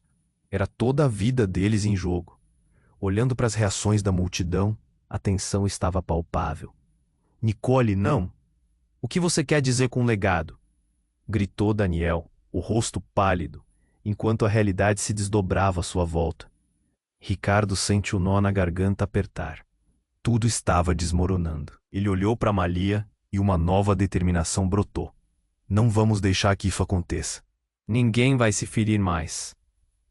[SPEAKER 1] Era toda a vida deles em jogo. Olhando para as reações da multidão, a tensão estava palpável. Nicole, não! O que você quer dizer com legado? Gritou Daniel, o rosto pálido, enquanto a realidade se desdobrava à sua volta. Ricardo sente o nó na garganta apertar. Tudo estava desmoronando. Ele olhou para Malia e e uma nova determinação brotou. Não vamos deixar que isso aconteça. Ninguém vai se ferir mais.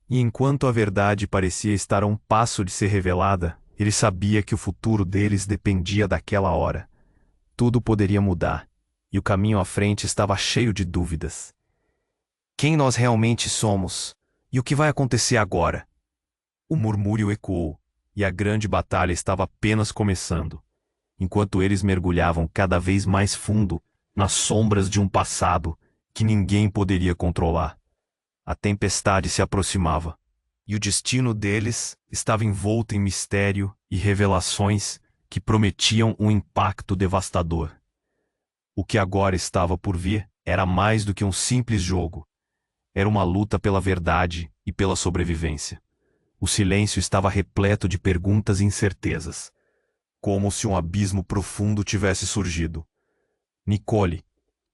[SPEAKER 1] E enquanto a verdade parecia estar a um passo de ser revelada, ele sabia que o futuro deles dependia daquela hora. Tudo poderia mudar, e o caminho à frente estava cheio de dúvidas. Quem nós realmente somos? E o que vai acontecer agora? O murmúrio ecoou, e a grande batalha estava apenas começando, enquanto eles mergulhavam cada vez mais fundo nas sombras de um passado que ninguém poderia controlar. A tempestade se aproximava, e o destino deles estava envolto em mistério e revelações que prometiam um impacto devastador. O que agora estava por vir era mais do que um simples jogo. Era uma luta pela verdade e pela sobrevivência. O silêncio estava repleto de perguntas e incertezas, como se um abismo profundo tivesse surgido. Nicole,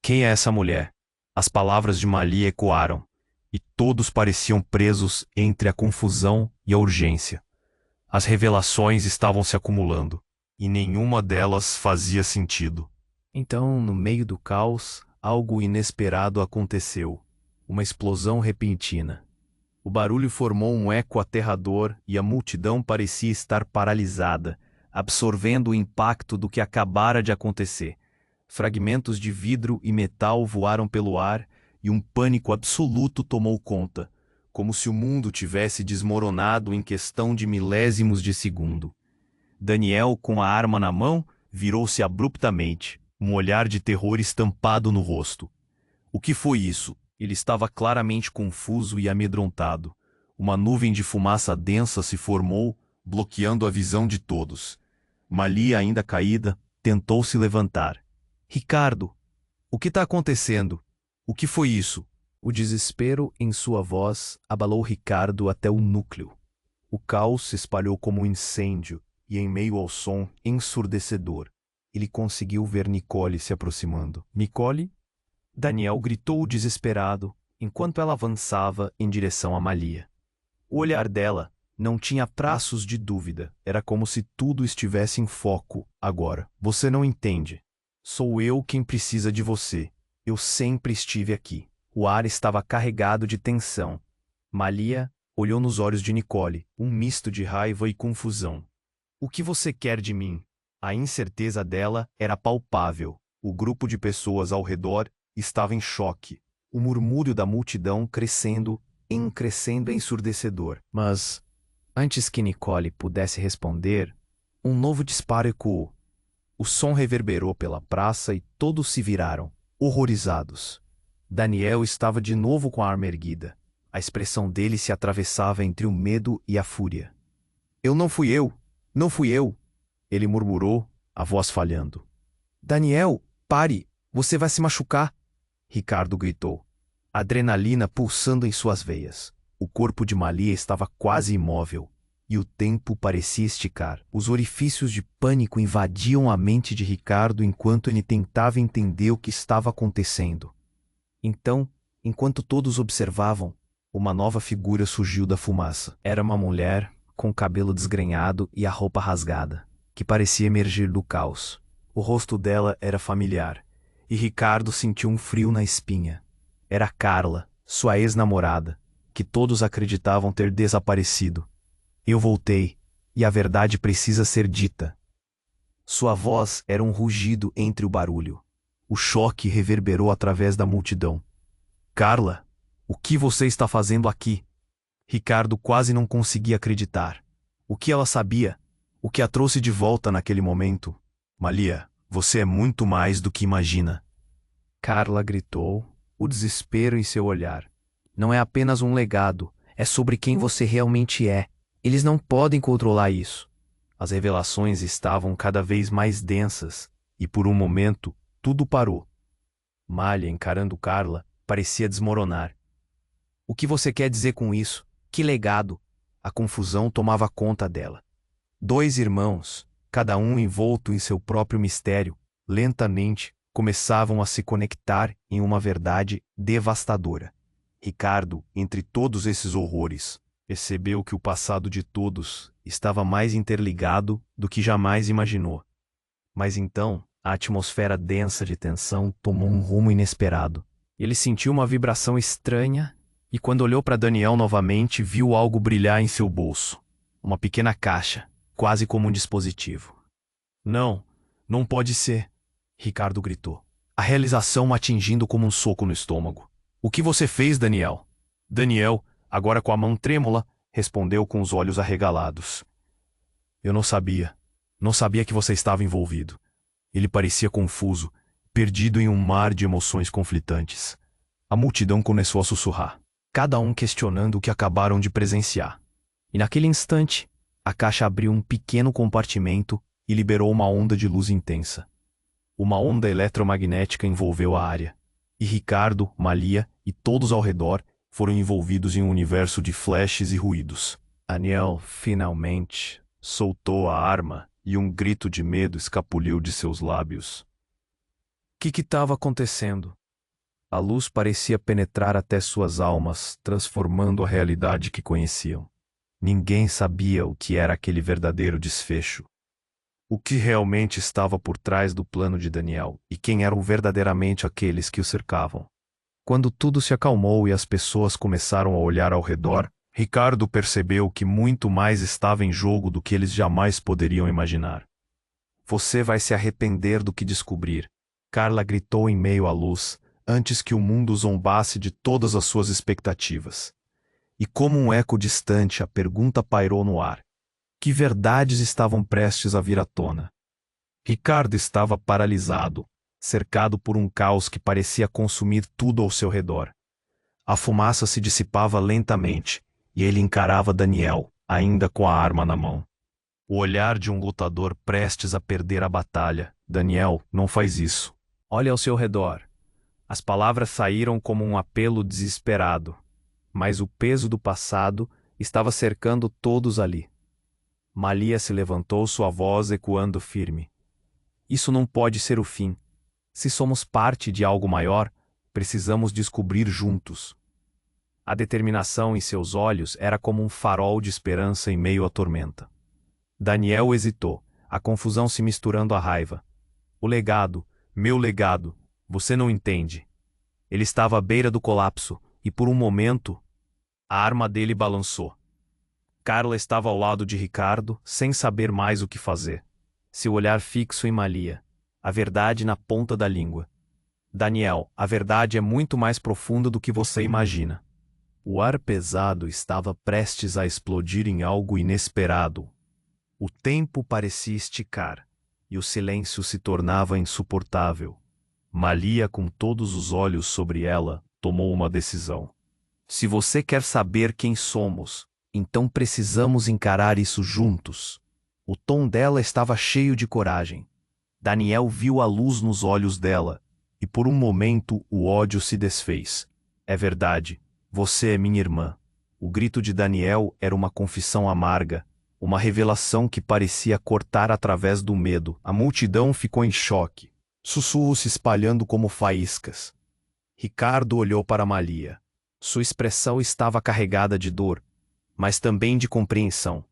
[SPEAKER 1] quem é essa mulher? As palavras de Malia ecoaram, e todos pareciam presos entre a confusão e a urgência. As revelações estavam se acumulando, e nenhuma delas fazia sentido. Então, no meio do caos, algo inesperado aconteceu. Uma explosão repentina. O barulho formou um eco aterrador e a multidão parecia estar paralisada, absorvendo o impacto do que acabara de acontecer. Fragmentos de vidro e metal voaram pelo ar e um pânico absoluto tomou conta, como se o mundo tivesse desmoronado em questão de milésimos de segundo. Daniel, com a arma na mão, virou-se abruptamente, um olhar de terror estampado no rosto. O que foi isso? Ele estava claramente confuso e amedrontado. Uma nuvem de fumaça densa se formou, bloqueando a visão de todos. Malia, ainda caída, tentou se levantar. Ricardo, o que está acontecendo? O que foi isso? O desespero em sua voz abalou Ricardo até o núcleo. O caos se espalhou como um incêndio, e em meio ao som ensurdecedor, ele conseguiu ver Nicole se aproximando. Nicole? Daniel gritou desesperado, enquanto ela avançava em direção a Malia. O olhar dela não tinha traços de dúvida. Era como se tudo estivesse em foco agora. Você não entende. Sou eu quem precisa de você. Eu sempre estive aqui. O ar estava carregado de tensão. Malia olhou nos olhos de Nicole, um misto de raiva e confusão. O que você quer de mim? A incerteza dela era palpável. O grupo de pessoas ao redor estava em choque. O murmúrio da multidão crescendo ensurdecedor. Mas, antes que Nicole pudesse responder, um novo disparo ecoou. O som reverberou pela praça e todos se viraram, horrorizados. Daniel estava de novo com a arma erguida. A expressão dele se atravessava entre o medo e a fúria. Não fui eu! Não fui eu! Ele murmurou, a voz falhando. Daniel, pare! Você vai se machucar! Ricardo gritou, adrenalina pulsando em suas veias. O corpo de Malia estava quase imóvel, e o tempo parecia esticar. Os orifícios de pânico invadiam a mente de Ricardo enquanto ele tentava entender o que estava acontecendo. Então, enquanto todos observavam, uma nova figura surgiu da fumaça. Era uma mulher, com o cabelo desgrenhado e a roupa rasgada, que parecia emergir do caos. O rosto dela era familiar, e Ricardo sentiu um frio na espinha. Era Carla, sua ex-namorada, que todos acreditavam ter desaparecido. Eu voltei, e a verdade precisa ser dita. Sua voz era um rugido entre o barulho. O choque reverberou através da multidão. Carla, o que você está fazendo aqui? Ricardo quase não conseguia acreditar. O que ela sabia? O que a trouxe de volta naquele momento? Malia, você é muito mais do que imagina. Carla gritou, o desespero em seu olhar. Não é apenas um legado, é sobre quem você realmente é. Eles não podem controlar isso. As revelações estavam cada vez mais densas, e por um momento, tudo parou. Malia, encarando Carla, parecia desmoronar. O que você quer dizer com isso? Que legado? A confusão tomava conta dela. Dois irmãos, cada um envolto em seu próprio mistério, lentamente começavam a se conectar em uma verdade devastadora. Ricardo, entre todos esses horrores, percebeu que o passado de todos estava mais interligado do que jamais imaginou. Mas então, A atmosfera densa de tensão tomou um rumo inesperado. Ele sentiu uma vibração estranha e, quando olhou para Daniel novamente, viu algo brilhar em seu bolso. Uma pequena caixa, quase como um dispositivo. Não, não pode ser, Ricardo gritou, a realização o atingindo como um soco no estômago. O que você fez, Daniel? Daniel, agora com a mão trêmula, respondeu com os olhos arregalados. Eu não sabia. Não sabia que você estava envolvido. Ele parecia confuso, perdido em um mar de emoções conflitantes. A multidão começou a sussurrar, cada um questionando o que acabaram de presenciar. E naquele instante, a caixa abriu um pequeno compartimento e liberou uma onda de luz intensa. Uma onda eletromagnética envolveu a área, e Ricardo, Malia e todos ao redor foram envolvidos em um universo de flashes e ruídos. Daniel, finalmente, soltou a arma e um grito de medo escapuliu de seus lábios. O que estava acontecendo? A luz parecia penetrar até suas almas, transformando a realidade que conheciam. Ninguém sabia o que era aquele verdadeiro desfecho. O que realmente estava por trás do plano de Daniel e quem eram verdadeiramente aqueles que o cercavam. Quando tudo se acalmou e as pessoas começaram a olhar ao redor, Ricardo percebeu que muito mais estava em jogo do que eles jamais poderiam imaginar. Você vai se arrepender do que descobrir, Carla gritou em meio à luz, antes que o mundo zombasse de todas as suas expectativas. E como um eco distante, a pergunta pairou no ar. Que verdades estavam prestes a vir à tona? Ricardo estava paralisado, cercado por um caos que parecia consumir tudo ao seu redor. A fumaça se dissipava lentamente, e ele encarava Daniel, ainda com a arma na mão. O olhar de um lutador prestes a perder a batalha. Daniel, não faz isso. Olhe ao seu redor. As palavras saíram como um apelo desesperado, mas o peso do passado estava cercando todos ali. Malia se levantou, sua voz ecoando firme. Isso não pode ser o fim. Se somos parte de algo maior, precisamos descobrir juntos. A determinação em seus olhos era como um farol de esperança em meio à tormenta. Daniel hesitou, a confusão se misturando à raiva. O legado, meu legado, você não entende. Ele estava à beira do colapso, e por um momento, a arma dele balançou. Carla estava ao lado de Ricardo, sem saber mais o que fazer. Seu olhar fixo em Malia, a verdade na ponta da língua. Daniel, a verdade é muito mais profunda do que você imagina. O ar pesado estava prestes a explodir em algo inesperado. O tempo parecia esticar, e o silêncio se tornava insuportável. Malia, com todos os olhos sobre ela, tomou uma decisão. Se você quer saber quem somos, então precisamos encarar isso juntos. O tom dela estava cheio de coragem. Daniel viu a luz nos olhos dela, e por um momento o ódio se desfez. É verdade, você é minha irmã. O grito de Daniel era uma confissão amarga, uma revelação que parecia cortar através do medo. A multidão ficou em choque, sussurros se espalhando como faíscas. Ricardo olhou para Malia. Sua expressão estava carregada de dor, mas também de compreensão.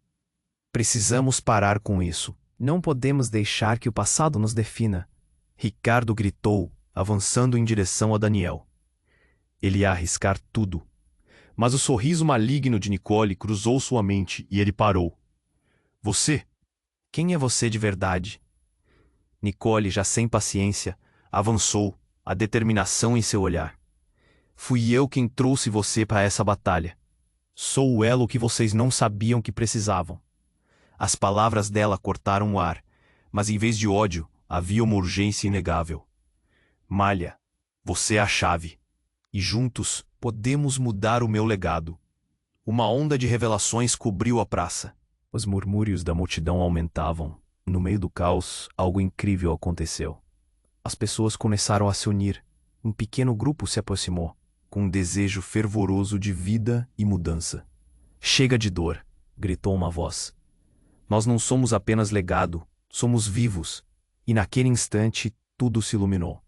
[SPEAKER 1] Precisamos parar com isso. Não podemos deixar que o passado nos defina. Ricardo gritou, avançando em direção a Daniel. Ele ia arriscar tudo. Mas o sorriso maligno de Nicole cruzou sua mente e ele parou. Você? Quem é você de verdade? Nicole, já sem paciência, avançou, a determinação em seu olhar. Fui eu quem trouxe você para essa batalha. Sou o elo que vocês não sabiam que precisavam. As palavras dela cortaram o ar, mas em vez de ódio, havia uma urgência inegável. Malha, você é a chave. E juntos, podemos mudar o meu legado. Uma onda de revelações cobriu a praça. Os murmúrios da multidão aumentavam. No meio do caos, algo incrível aconteceu. As pessoas começaram a se unir. Um pequeno grupo se aproximou, com um desejo fervoroso de vida e mudança. Chega de dor, gritou uma voz. Nós não somos apenas legado, somos vivos. E naquele instante, tudo se iluminou.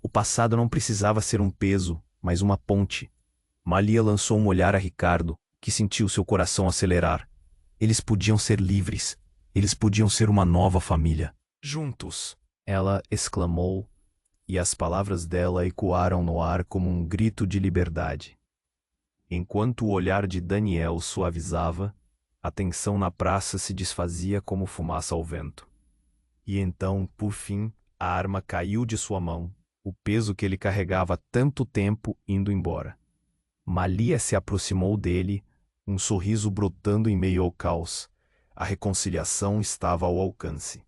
[SPEAKER 1] O passado não precisava ser um peso, mas uma ponte. Malia lançou um olhar a Ricardo, que sentiu seu coração acelerar. Eles podiam ser livres. Eles podiam ser uma nova família. Juntos. Ela exclamou, e as palavras dela ecoaram no ar como um grito de liberdade. Enquanto o olhar de Daniel suavizava, a tensão na praça se desfazia como fumaça ao vento. E então, por fim, a arma caiu de sua mão, o peso que ele carregava tanto tempo indo embora. Malia se aproximou dele, um sorriso brotando em meio ao caos. A reconciliação estava ao alcance.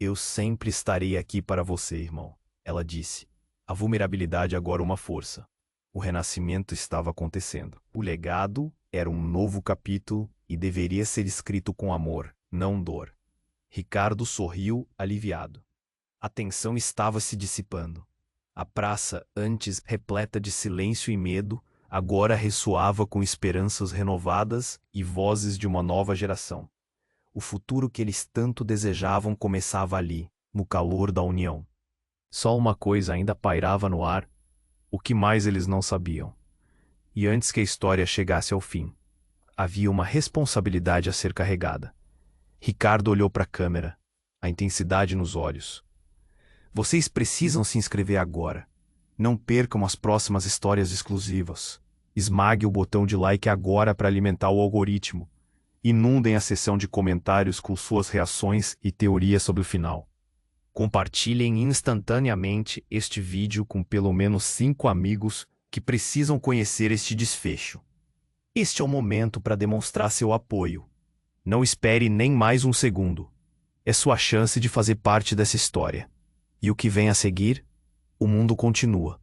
[SPEAKER 1] Eu sempre estarei aqui para você, irmão, ela disse. A vulnerabilidade agora uma força. O renascimento estava acontecendo. O legado era um novo capítulo e deveria ser escrito com amor, não dor. Ricardo sorriu, aliviado. A tensão estava se dissipando. A praça, antes repleta de silêncio e medo, agora ressoava com esperanças renovadas e vozes de uma nova geração. O futuro que eles tanto desejavam começava ali, no calor da união. Só uma coisa ainda pairava no ar, o que mais eles não sabiam. E antes que a história chegasse ao fim, havia uma responsabilidade a ser carregada. Ricardo olhou para a câmera, a intensidade nos olhos. Vocês precisam se inscrever agora. Não percam as próximas histórias exclusivas. Esmague o botão de like agora para alimentar o algoritmo. Inundem a seção de comentários com suas reações e teorias sobre o final. Compartilhem instantaneamente este vídeo com pelo menos 5 amigos que precisam conhecer este desfecho. Este é o momento para demonstrar seu apoio. Não espere nem mais um segundo. É sua chance de fazer parte dessa história. E o que vem a seguir? O mundo continua.